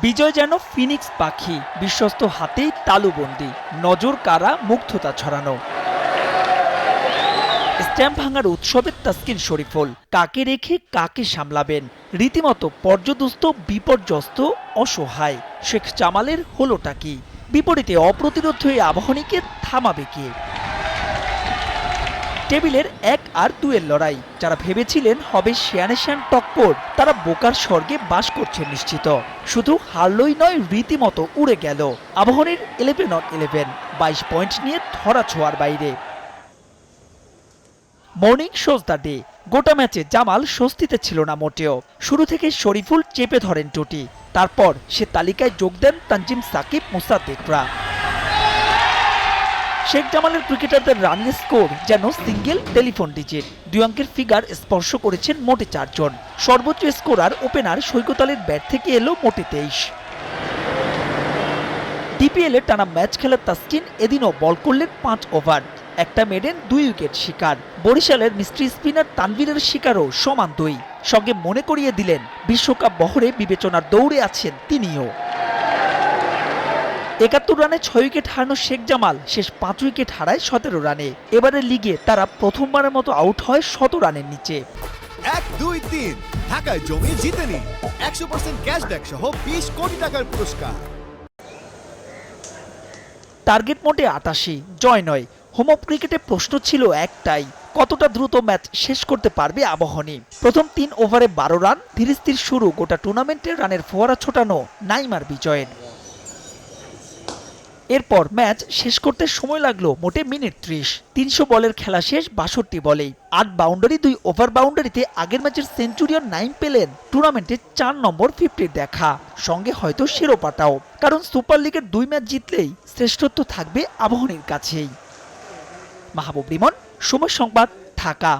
বিজয় যেন ফিনিক্স পাখি, বিশ্বস্ত হাতেই তালুবন্দি, নজর কারা, মুগ্ধতা ছড়ানো। স্ট্যাম্প ভাঙার উৎসবে তাসকিন শরীফুল কাকে রেখে কাকে সামলাবেন, রীতিমতো পর্যদস্ত, বিপর্যস্ত, অসহায়। শেখ জামালের হলোটা কি? বিপরীতে অপ্রতিরোধ হয়ে আবাহনীকে থামাবে কে? টেবিলের 1 আর 2 এর লড়াই। যারা ভেবেছিলেন হবে শিয়ানে শিয়ান টক্কর, তারা বোকার স্বর্গে বাস করছে নিশ্চিত। শুধু হারলই নয়, রীতিমতো উড়ে গেল আবাহনীর 11-on-11, 22 পয়েন্ট নিয়ে ধরা ছোঁয়ার বাইরে। Morning shows the day. গোটা ম্যাচে জামাল স্বস্তিতে ছিল না মোটেও। শুরু থেকে শরীফুল চেপে ধরেন টুটি, তারপর সে তালিকায় যোগ দেন তানজিম, সাকিব, মুসাদ্দেকরা। শেখ জামালের ক্রিকেটারদের রানের স্কোর যেন সিঙ্গেল টেলিফোন ডিজিট। 2 অঙ্কের ফিগার স্পর্শ করেছেন মোটে 4 জন। সর্বোচ্চ স্কোরার ওপেনার সৈকত আলীর ব্যাট থেকে এলো মোটে 23। ডিপিএল এ টানা ম্যাচ খেলার তাসকিন এদিনও বল করলেন 5 ওভার, একটা মেডেন, 2 উইকেট শিকার। বরিশালের মিস্ট্রি স্পিনার তানভীরের শিকারও সমান 2। সঙ্গে মনে করিয়ে দিলেন বিশ্বকাপ বহরে বিবেচনার দৌড়ে আছেন তিনিও। 71 রানে 6 উইকেট হারানো শেখ জামাল শেষ 5 উইকেট হারায় 17 রানে। এবারের লিগে তারা প্রথমবারের মতো আউট হয় 100 রানের নিচে। 1, 2, 3 ঢাকায় জমি জিতে নিন 100% ক্যাশব্যাক সহ 20 কোটি টাকার পুরস্কার। টার্গেট মোটে 88, জয় নয়। হোম অফ ক্রিকেটে প্রশ্ন ছিল একটাই, কতটা দ্রুত ম্যাচ শেষ করতে পারবে আবাহনী। প্রথম 3 ওভারে 12 রান, ধীরস্থির শুরু গোটা টুর্নামেন্টের রানের ফোয়ারা ছোটানো নাইমার বিজয়ের। এরপর ম্যাচ শেষ করতে সময় লাগলো মোটে মিনিট 30। 300 বলের খেলা শেষ 62 বলেই। 8 বাউন্ডারি, 2 ওভার বাউন্ডারিতে আগের ম্যাচের সেঞ্চুরিয়ান নাইম পেলেন টুর্নামেন্টে 4 নম্বর 50 দেখা। সঙ্গে হয়তো শিরোপাটাও, কারণ সুপার লিগের 2 ম্যাচ জিতলেই শ্রেষ্ঠত্ব থাকবে আবাহনীর কাছেই। মাহবুব রিমন, সময় সংবাদ, ঢাকা।